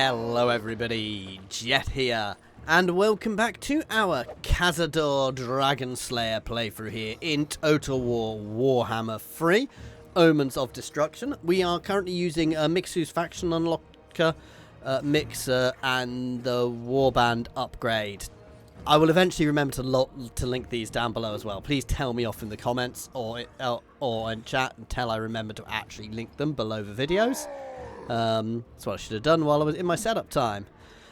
Hello everybody, Jet here, and welcome back to our KAZADOR DRAGONSLAYER playthrough here in Total War Warhammer 3, Omens of Destruction. We are currently using Mixu's Faction Unlocker, Mixer, and the Warband upgrade. I will eventually remember to link these down below as well. Please tell me off in the comments or in chat until I remember to actually link them below the videos. That's what I should have done while I was in my setup time.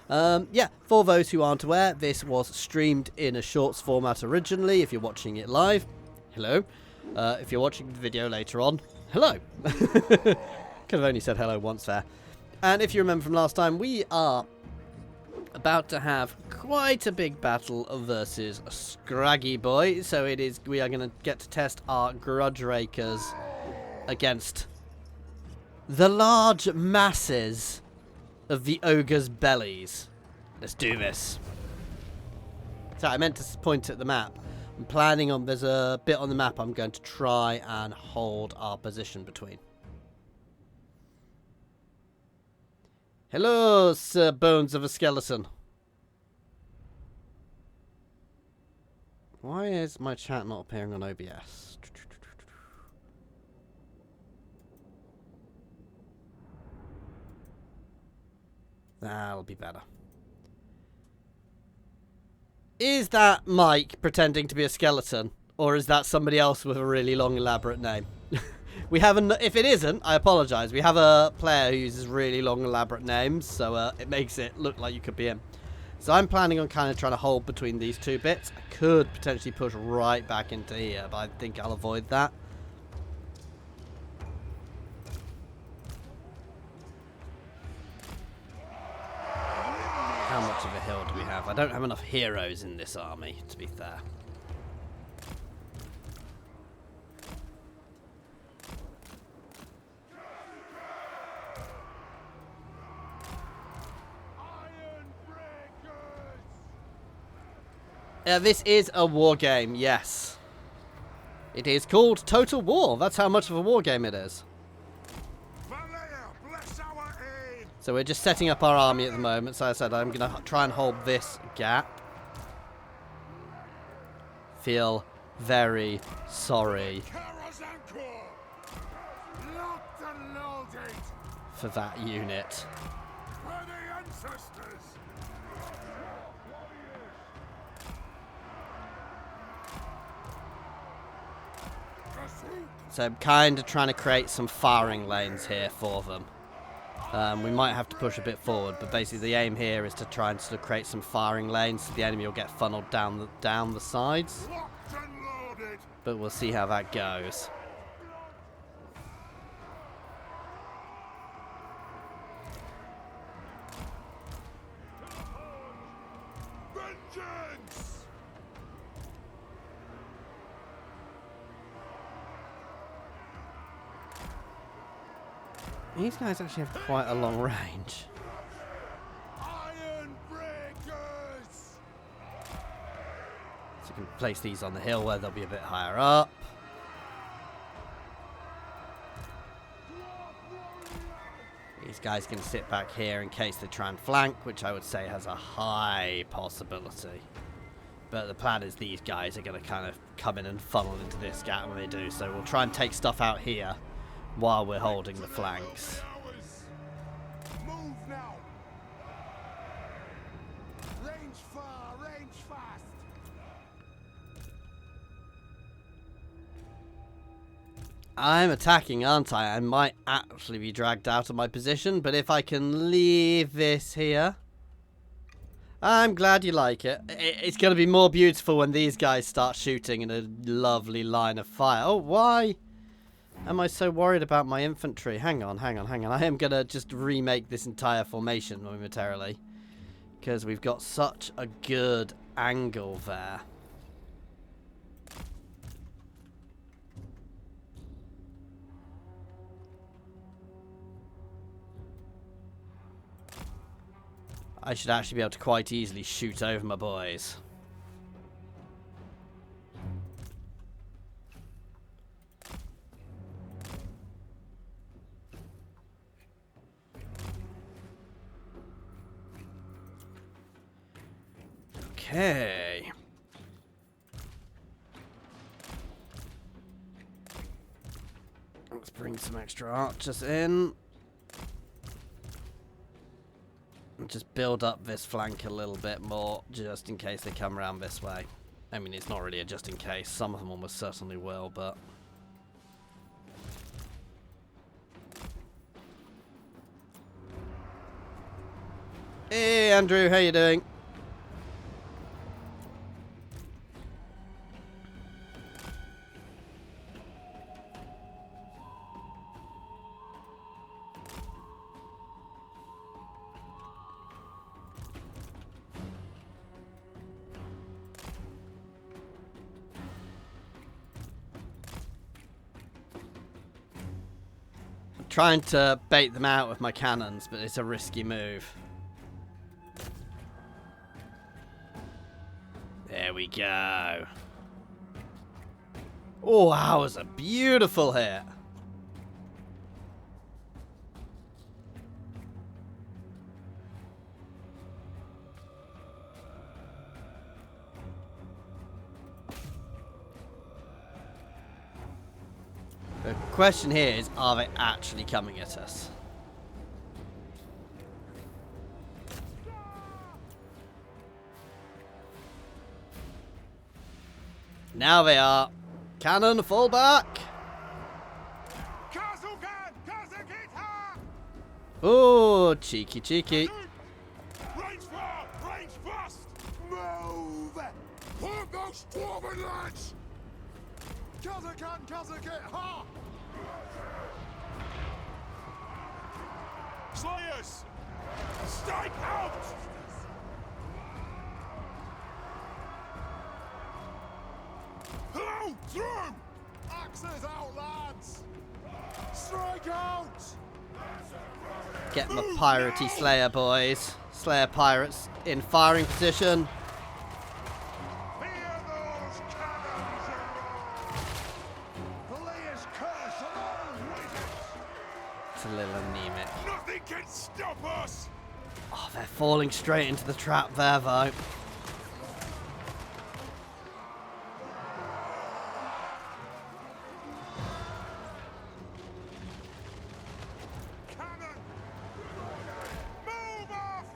Yeah, for those who aren't aware, this was streamed in a shorts format originally. If you're watching it live, hello. If you're watching the video later on, hello. Could have only said hello once there. And if you remember from last time, we are about to have quite a big battle versus a Scraggy Boy. So we are going to get to test our Grudge Rakers against the large masses of the ogre's bellies. Let's do this. So I meant to point at the map. I'm planning on, there's a bit on the map I'm going to try and hold our position between. Hello, Sir Bones of a Skeleton. Why is my chat not appearing on OBS? That'll be better. Is that Mike pretending to be a skeleton? Or is that somebody else with a really long, elaborate name? We have if it isn't, I apologise. We have a player who uses really long, elaborate names, so it makes it look like you could be him. So I'm planning on kind of trying to hold between these two bits. I could potentially push right back into here, but I think I'll avoid that. How much of a hill do we have? I don't have enough heroes in this army, to be fair. This is a war game, yes. It is called Total War. That's how much of a war game it is. So we're just setting up our army at the moment. So as I said, I'm going to try and hold this gap. Feel very sorry for that unit. So I'm kind of trying to create some firing lanes here for them. We might have to push a bit forward, but basically the aim here is to try and sort of create some firing lanes so the enemy will get funneled down the sides. But we'll see how that goes. These guys actually have quite a long range. So you can place these on the hill where they'll be a bit higher up. These guys can sit back here in case they try and flank, which I would say has a high possibility. But the plan is these guys are going to kind of come in and funnel into this gap when they do. So we'll try and take stuff out here while we're holding the flanks. Move now. Range far, range fast. I'm attacking, aren't I? I might actually be dragged out of my position, but if I can leave this here... I'm glad you like it. It's going to be more beautiful when these guys start shooting in a lovely line of fire. Oh, why am I so worried about my infantry? Hang on. I am going to just remake this entire formation momentarily. Because we've got such a good angle there. I should actually be able to quite easily shoot over my boys. Okay. Let's bring some extra archers in. And just build up this flank a little bit more, just in case they come around this way. I mean, it's not really a just in case. Some of them almost certainly will, but... Hey, Andrew, how you doing? Trying to bait them out with my cannons, but it's a risky move. There we go. Oh, that was a beautiful hit. The question here is, are they actually coming at us? Now they are. Cannon, fall back. Oh, cheeky, cheeky. Range fire! Range fast! Move! Put those dwarven lads! Kazakit, ha! Slayers! Strike out! Hello! Through! Axes out, lads! Strike out! Get my piratey Slayer boys. Slayer pirates in firing position. Fear those cannons around! The layer's curse on all wizards! It's a little anemic. Nothing can stop us! Oh, they're falling straight into the trap there, though. Cannon! Move off!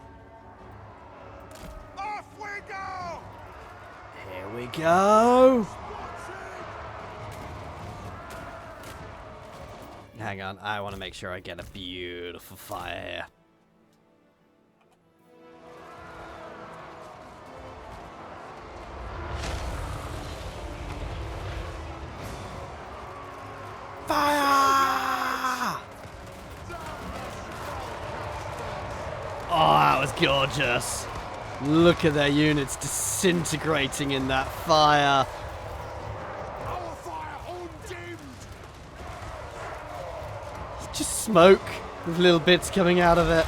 Off we go! Here we go. Hang on, I want to make sure I get a beautiful fire here. Fire! Oh, that was gorgeous. Look at their units disintegrating in that fire. Our fire undimmed! Just smoke with little bits coming out of it.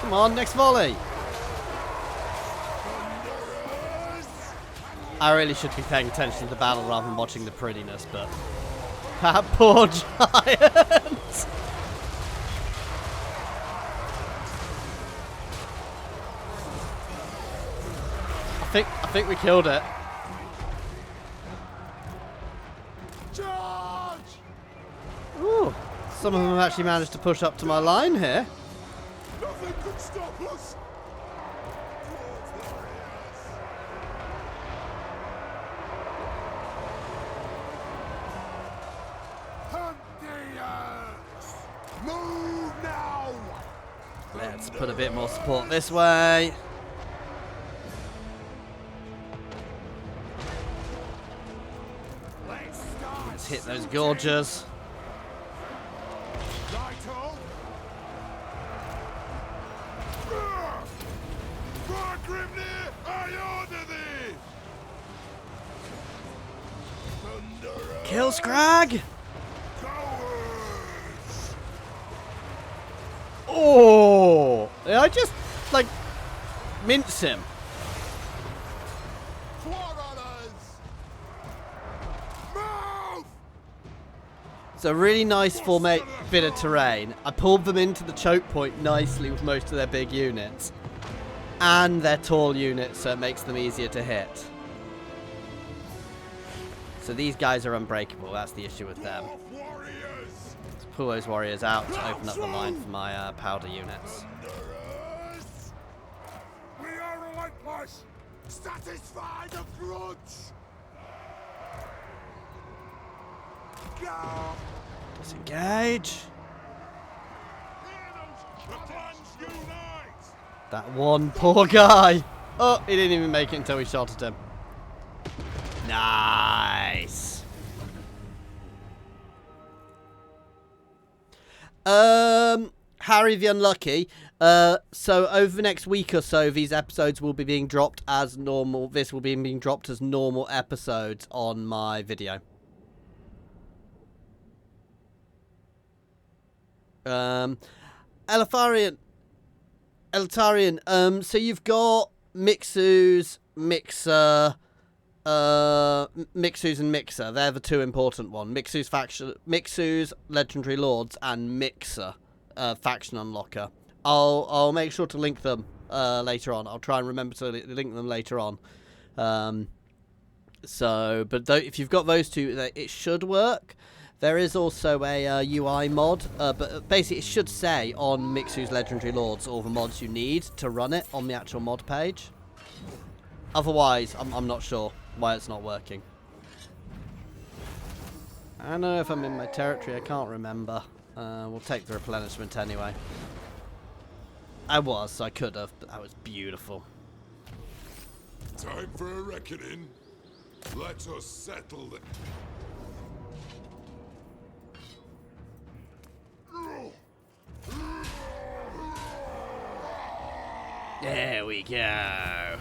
Come on, next volley. I really should be paying attention to the battle rather than watching the prettiness, but that poor giant. I think we killed it. Charge! Ooh, some of them have actually managed to push up to my line here. Nothing could stop us! Hunt the earth! Move now! Let's put a bit more support this way. Let's start! Let's hit those gorges. Righto! Grimnir, I order thee! Thunderer! Kill Scrag! Cowards! Oh! I just, like, Mince him. Forerunners! Move! It's a really nice bit of terrain. I pulled them into the choke point nicely with most of their big units. And their tall units, so it makes them easier to hit. So these guys are unbreakable, that's the issue with them. Warriors! Let's pull those warriors out to open up the line for my powder units. Thunderers! We are relentless! Satisfied of grudge! Go! Disengage. The clans unite! That one poor guy. Oh, he didn't even make it until we shot at him. Nice. Harry the Unlucky. So over the next week or so, these episodes will be being dropped as normal. This will be being dropped as normal episodes on my video. Elitarian. So you've got Mixus, Mixer, Mixus and Mixer. They're the two important ones. Mixus, Legendary Lords, and Mixer, Faction Unlocker. I'll make sure to link them later on. I'll try and remember to link them later on. But if you've got those two, it should work. There is also a UI mod, but basically it should say on Mixu's Legendary Lords all the mods you need to run it on the actual mod page. Otherwise, I'm not sure why it's not working. I don't know if I'm in my territory, I can't remember. We'll take the replenishment anyway. I was, so I could have, but that was beautiful. Time for a reckoning. Let us settle it. There we go.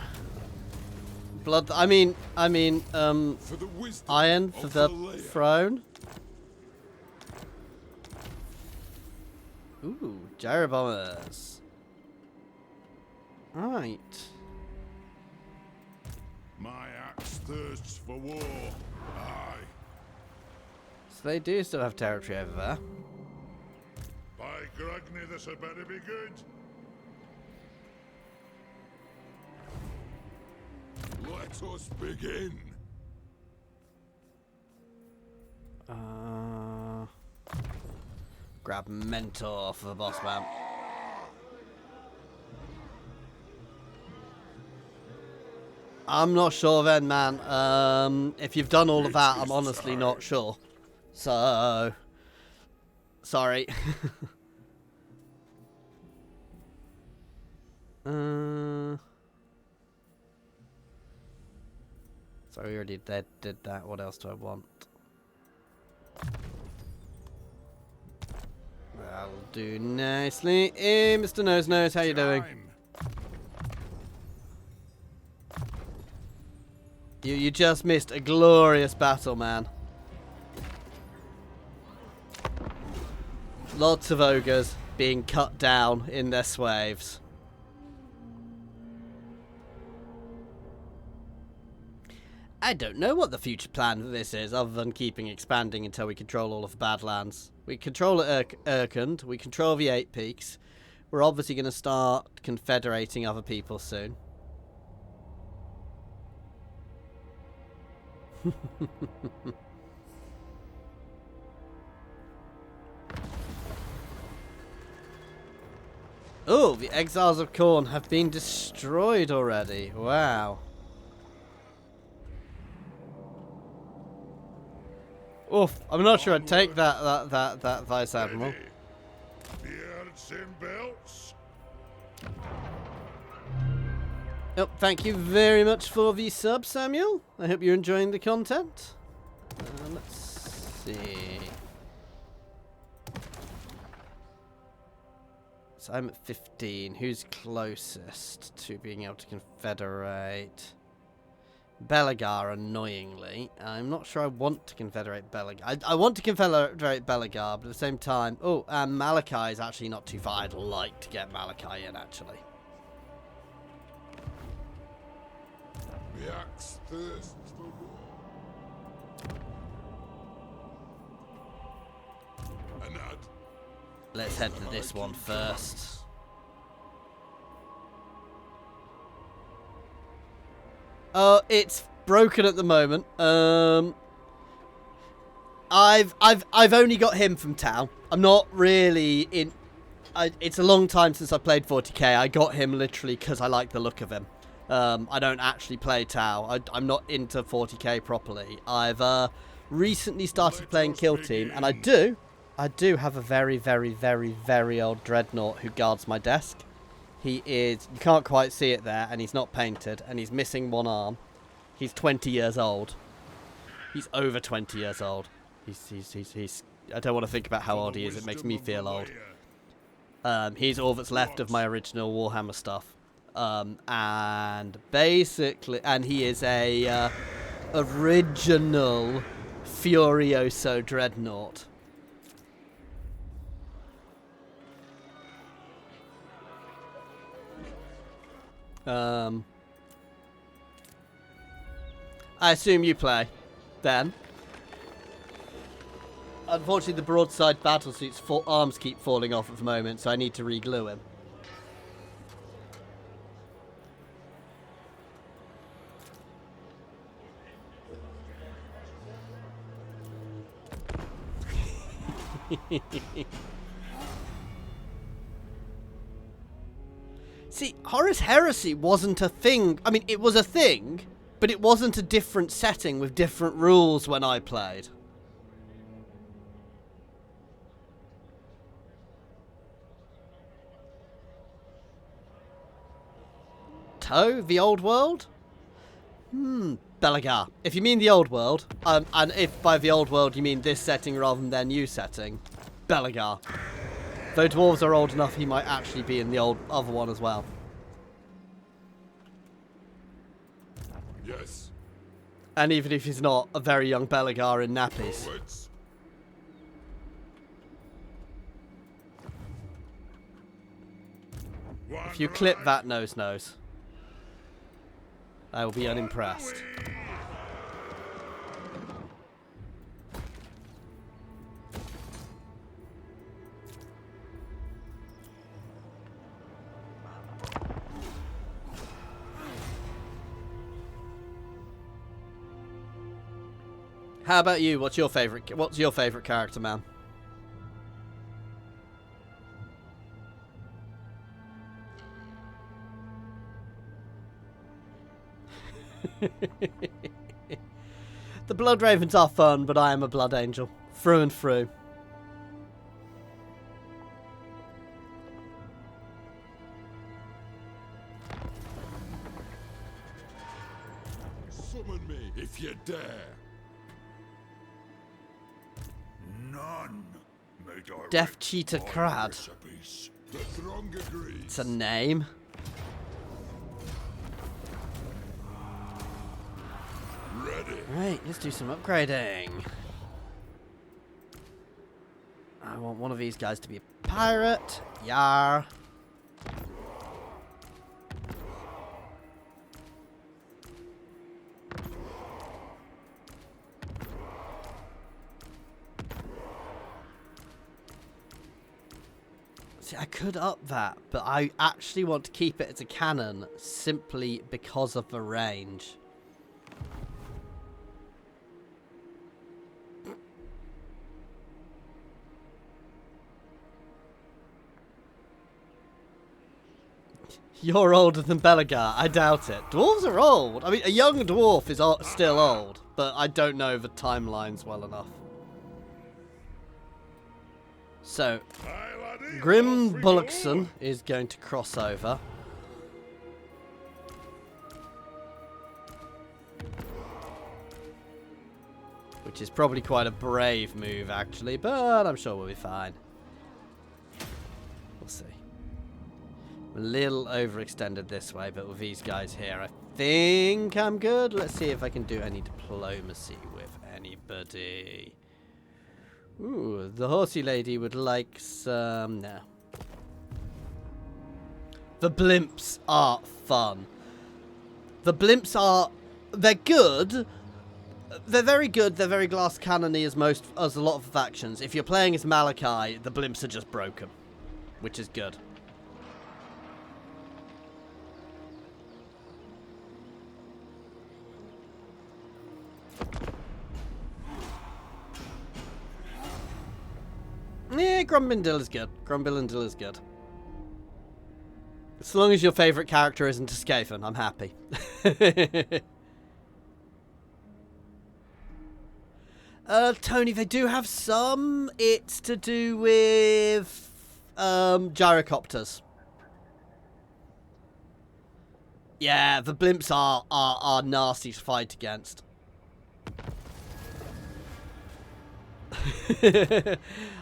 Blood. I mean, for the wisdom iron for the throne. Ooh, gyro bombers. Right. My axe thirsts for war. Aye. So they do still have territory over there. By Grugny, this had better be good. Let us begin. Grab Mentor for the boss man. I'm not sure then, man. If you've done all of that, I'm honestly not sure. So, sorry. So we already did that. What else do I want? That'll do nicely. Hey, Mr. Nose, how you doing? You just missed a glorious battle, man. Lots of ogres being cut down in their swaths. I don't know what the future plan for this is, other than keeping expanding until we control all of the Badlands. We control Urkund, we control the Eight Peaks. We're obviously going to start confederating other people soon. Oh, the Exiles of Khorne have been destroyed already. Wow. Oof, I'm not sure I'd take that Vice Admiral. Beards and belts. Oh, thank you very much for the sub, Samuel. I hope you're enjoying the content. Let's see. So I'm at 15. Who's closest to being able to confederate? Belagar, annoyingly. I'm not sure I want to confederate Belagar. I want to confederate Belagar, but at the same time... Oh, and Malachi is actually not too far. I'd like to get Malachi in, actually. The axe thirsts for war. Anad. Let's head to this one first. Oh, it's broken at the moment. I've only got him from Tau. I'm not really in. It's a long time since I played 40k. I got him literally because I like the look of him. I don't actually play Tau. I'm not into 40k properly. I've recently started playing Kill Team, and I do have a very, very, very, very old Dreadnought who guards my desk. He is, you can't quite see it there, and he's not painted, and he's missing one arm. He's 20 years old. He's over 20 years old. He's I don't want to think about how old he is. It makes me feel old. He's all that's left of my original Warhammer stuff. And basically, and he is a original Furioso Dreadnought. I assume you play, then. Unfortunately, the broadside battlesuit's arms keep falling off at the moment, so I need to re-glue him. See, Horus Heresy wasn't a thing. I mean, it was a thing, but it wasn't a different setting with different rules when I played. Toe, the old world? Belagar. If you mean the old world, and if by the old world you mean this setting rather than their new setting, Belagar. Though dwarves are old enough, he might actually be in the old other one as well. Yes. And even if he's not, a very young Belagar in nappies. Forwards. If you clip that nose, I will be unimpressed. How about you? What's your favorite character, man? The Blood Ravens are fun, but I am a Blood Angel. Through and through. Summon me if you dare. None may direct Death Cheetah my Crad. recipes. The throng agrees. It's a name. Ready. Right, let's do some upgrading. I want one of these guys to be a pirate. Yar. See, I could up that, but I actually want to keep it as a cannon simply because of the range. You're older than Belagar. I doubt it. Dwarves are old. I mean, a young dwarf is still old, but I don't know the timelines well enough. So, Grim Bullockson is going to cross over. Which is probably quite a brave move, actually, but I'm sure we'll be fine. We'll see. A little overextended this way, but with these guys here, I think I'm good. Let's see if I can do any diplomacy with anybody. Ooh, the horsey lady would like some... No. The blimps are fun. The blimps are They're good. They're very good. They're very glass cannony as a lot of factions. If you're playing as Malachi, the blimps are just broken, which is good. Yeah, Grumbindil is good. Grumbindil is good. As long as your favourite character isn't a Skaven, I'm happy. Tony, they do have some. It's to do with gyrocopters. Yeah, the blimps are nasty to fight against.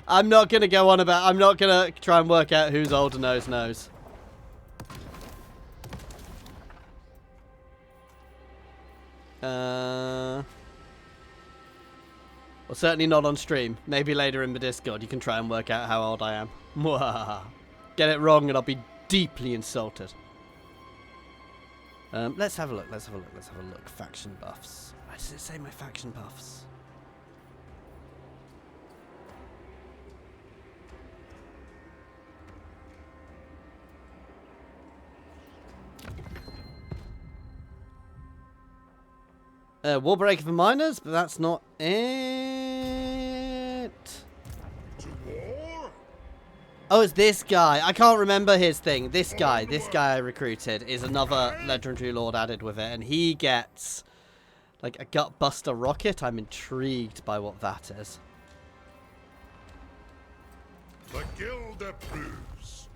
I'm not going to go on about... I'm not going to try and work out who's older knows. Well, certainly not on stream. Maybe later in the Discord you can try and work out how old I am. Get it wrong and I'll be deeply insulted. Let's have a look. Faction buffs. Why does it say my faction buffs? Warbreaker for miners, but that's not it. To war? Oh, it's this guy. I can't remember his thing. This guy I recruited is another legendary lord added with it, and he gets like a gutbuster rocket. I'm intrigued by what that is. The guild approves.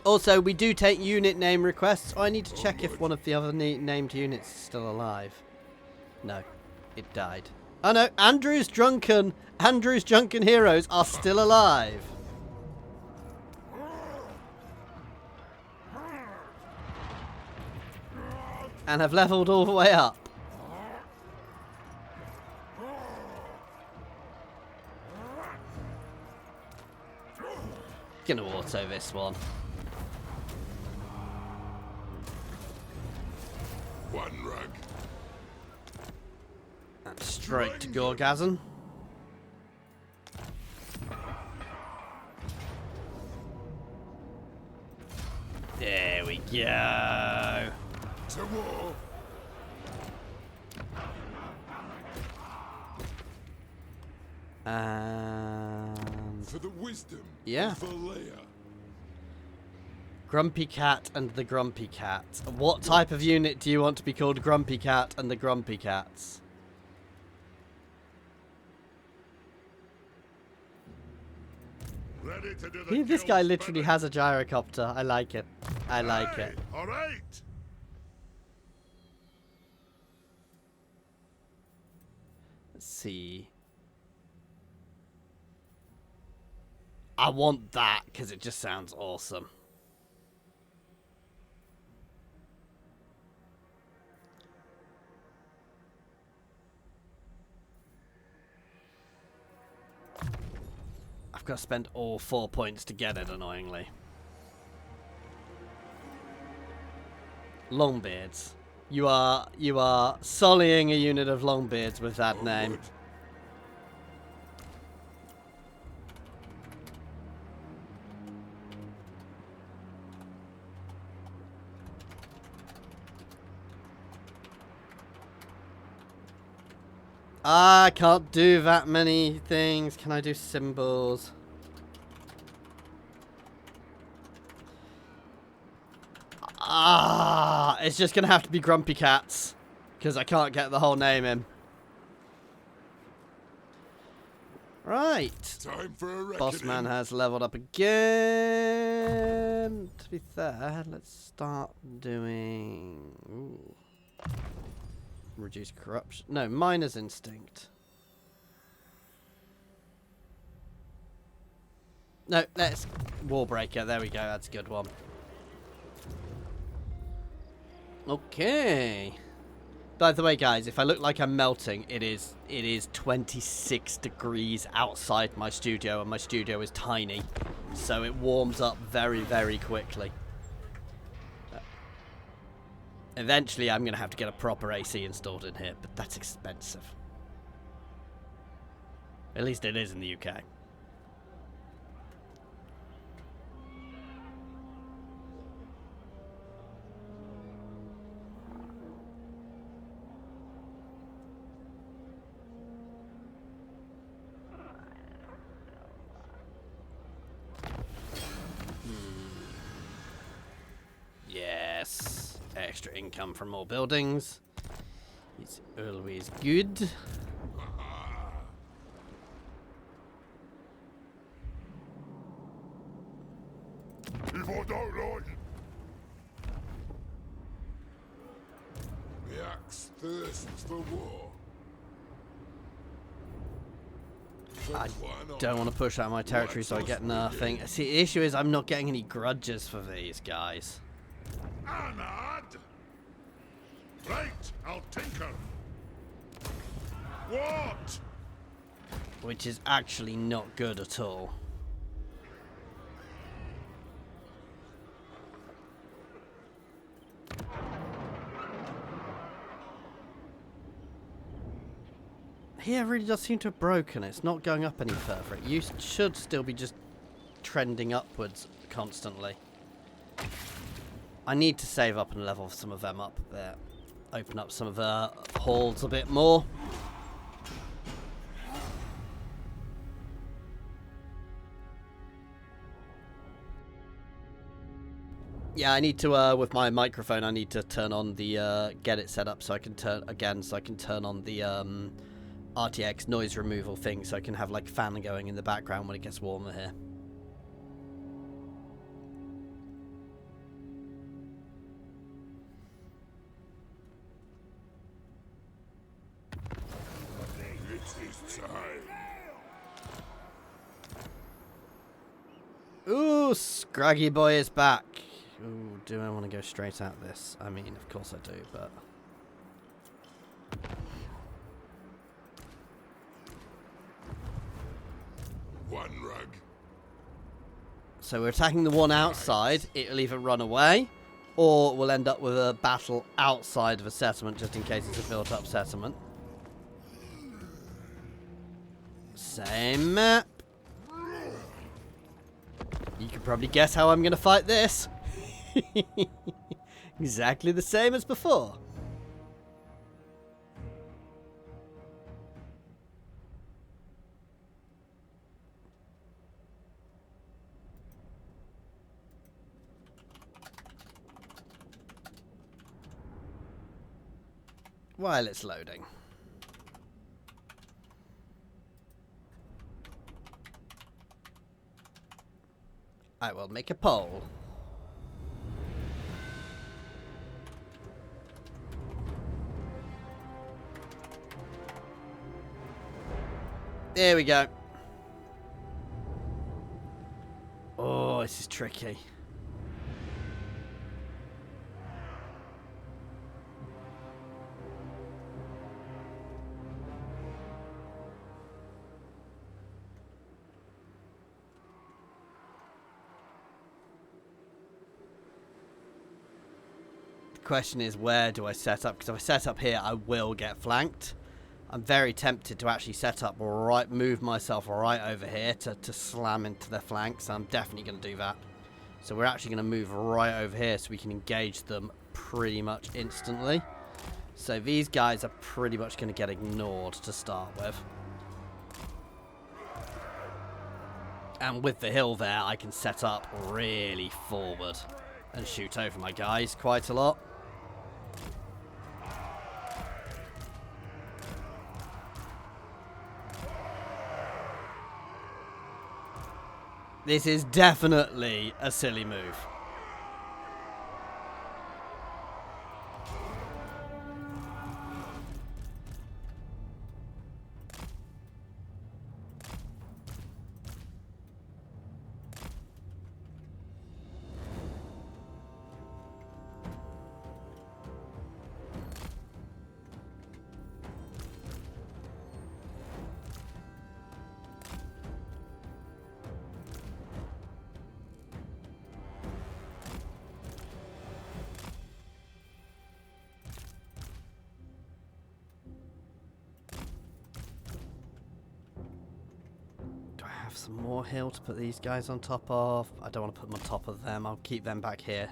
Also, we do take unit name requests. Oh, I need to check if one of the other named units is still alive. No, it died. Oh no, Andrew's Drunken Heroes are still alive. And have leveled all the way up. Gonna auto this one. One rug. And straight to Gorgazon. There we go. To war. For the wisdom of the layer. Grumpy Cat and the Grumpy Cat. What type of unit do you want to be called Grumpy Cat and the Grumpy Cats? Ready to do the This guy guild literally spelling. has a gyrocopter. I like it. I like it. All right. Let's see. I want that because it just sounds awesome. I've got to spend all 4 points to get it, annoyingly. Longbeards. You are sullying a unit of Longbeards with that name. Good. I can't do that many things. Can I do symbols? It's just gonna have to be Grumpy Cats because I can't get the whole name in. Right. Time for a reckoning. Boss man has leveled up again. To be fair, let's start doing... Ooh. Reduce corruption. No, Miner's Instinct. No, let's... Warbreaker. There we go. That's a good one. Okay. By the way, guys, if I look like I'm melting, it is 26 degrees outside my studio, and my studio is tiny. So it warms up very, very quickly. Eventually, I'm going to have to get a proper AC installed in here, but that's expensive. At least it is in the UK. Yes. Extra income from more buildings. It's always good. If I don't like it. The axe thirsts for war. I don't want to push out my territory, so I get nothing. See, the issue is I'm not getting any grudges for these guys. Anad! Right, I'll tinker. What? Which is actually not good at all. Here really does seem to have broken. It's not going up any further. It should still be just trending upwards constantly. I need to save up and level some of them up there. Open up some of the halls a bit more. Yeah, I need to, with my microphone, I need to turn on the, get it set up so I can turn on the, RTX noise removal thing so I can have like a fan going in the background when it gets warmer here. It is time. Ooh, Scraggy Boy is back. Ooh, do I want to go straight at this? I mean, of course I do, but... One rug. So we're attacking the one outside. It'll either run away, or we'll end up with a battle outside of a settlement, just in case it's a built-up settlement. Same map. You can probably guess how I'm going to fight this. Exactly the same as before. While it's loading. I will make a poll. There we go. Oh, this is tricky. Question is, where do I set up? Because if I set up here, I will get flanked. I'm very tempted to actually set up right, move myself right over here to slam into their flanks. I'm definitely going to do that. So we're actually going to move right over here so we can engage them pretty much instantly. So these guys are pretty much going to get ignored to start with. And with the hill there, I can set up really forward and shoot over my guys quite a lot. This is definitely a silly move. have some more hill to put these guys on top of. I don't want to put them on top of them. I'll keep them back here.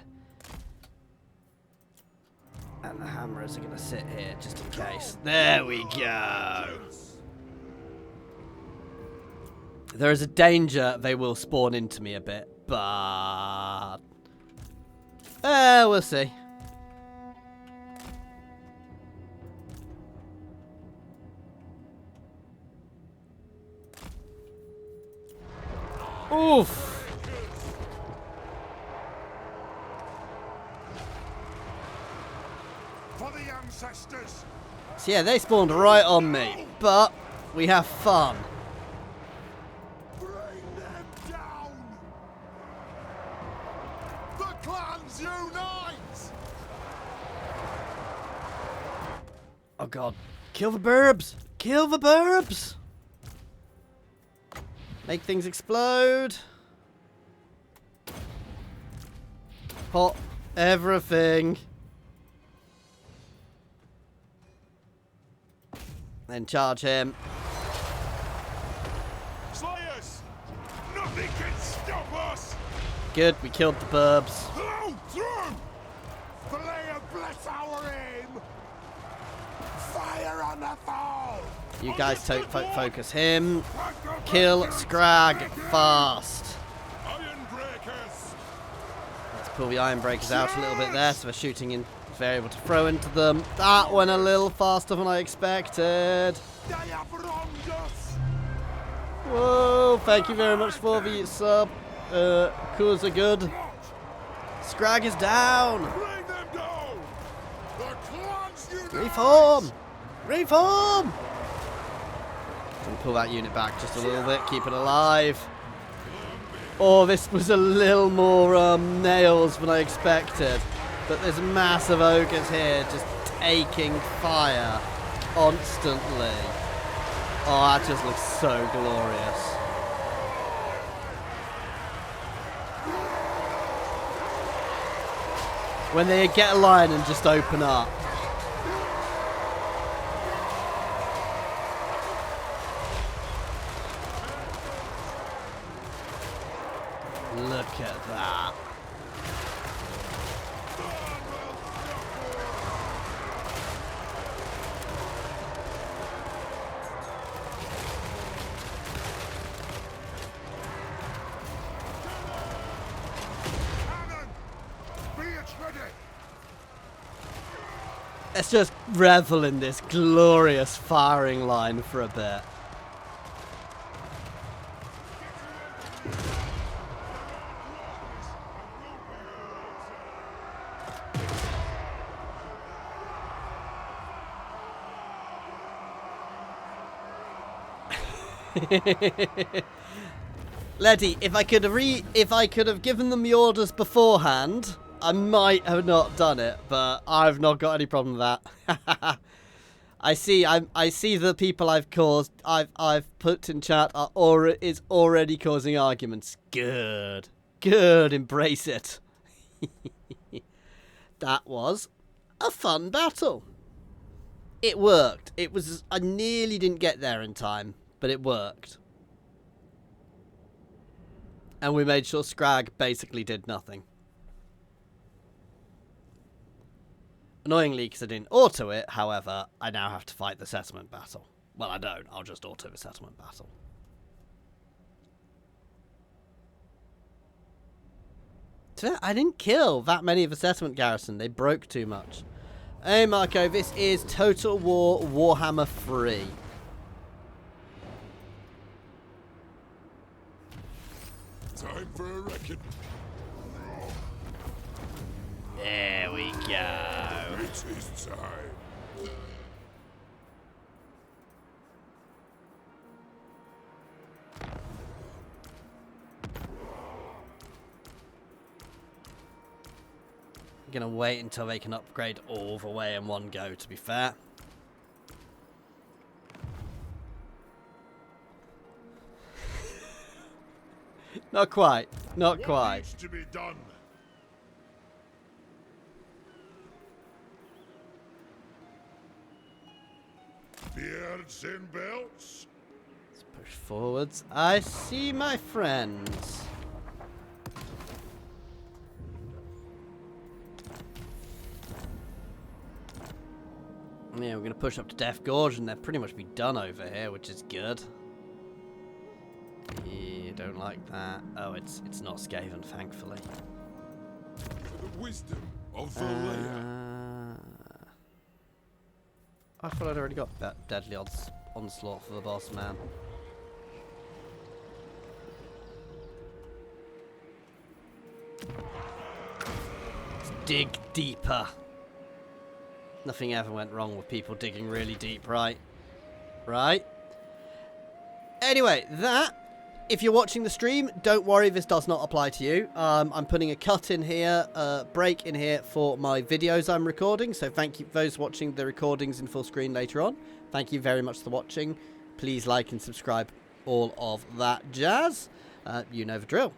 And the hammerers are going to sit here just in case. There we go. There is a danger they will spawn into me a bit, but we'll see. Oof. For the ancestors. So yeah, they spawned right on me, but we have fun. Bring them down. The clans unite. Oh god. Kill the burbs! Kill the burbs! Make things explode. Pop everything. Then charge him. Slayers! Nothing can stop us! Good, we killed the burbs. Through! Through! Flare bless our aim! Fire on the foe! You guys focus him. Kill Scrag fast. Iron breakers! Let's pull the iron breakers out a little bit there so we're shooting in. They're able to throw into them. That went a little faster than I expected. They have wronged us! Whoa, thank you very much for the sub. KAZADOR. Scrag is down. Bring them down! The clans unite! Reform! Reform! And pull that unit back just a little bit. Keep it alive. Oh, this was a little more nails than I expected. But there's massive ogres here just taking fire constantly. Oh, that just looks so glorious. When they get a line and just open up. Look at that. Let's just revel in this glorious firing line for a bit. Letty, if I could have given them the orders beforehand, I might have not done it, but I've not got any problem with that. I see the people I've caused, I've put in chat is already causing arguments. Good, embrace it. That was a fun battle. It worked. I nearly didn't get there in time, but it worked. And we made sure Scrag basically did nothing. Annoyingly, because I didn't auto it, however, I now have to fight the settlement battle. Well, I don't. I'll just auto the settlement battle. I didn't kill that many of the settlement garrison. They broke too much. Hey, Marco, this is Total War Warhammer 3. Time for a reckon. There we go. It is time. I'm gonna wait until they can upgrade all the way in one go, to be fair. Not quite. Not What quite. needs to be done? Beards and belts. Push forwards. I see my friends. Yeah, we're going to push up to Death Gorge and they'll pretty much be done over here, which is good. Yeah, don't like that. Oh, it's not Skaven, thankfully. The wisdom of the layer. I thought I'd already got that deadly onslaught for the boss man. Let's dig deeper. Nothing ever went wrong with people digging really deep, right? Right? Anyway, if you're watching the stream, don't worry, this does not apply to you. I'm putting a cut in here, a break in here for my videos I'm recording. So thank you, those watching the recordings in full screen later on. Thank you very much for watching. Please like and subscribe, all of that jazz. You know the drill.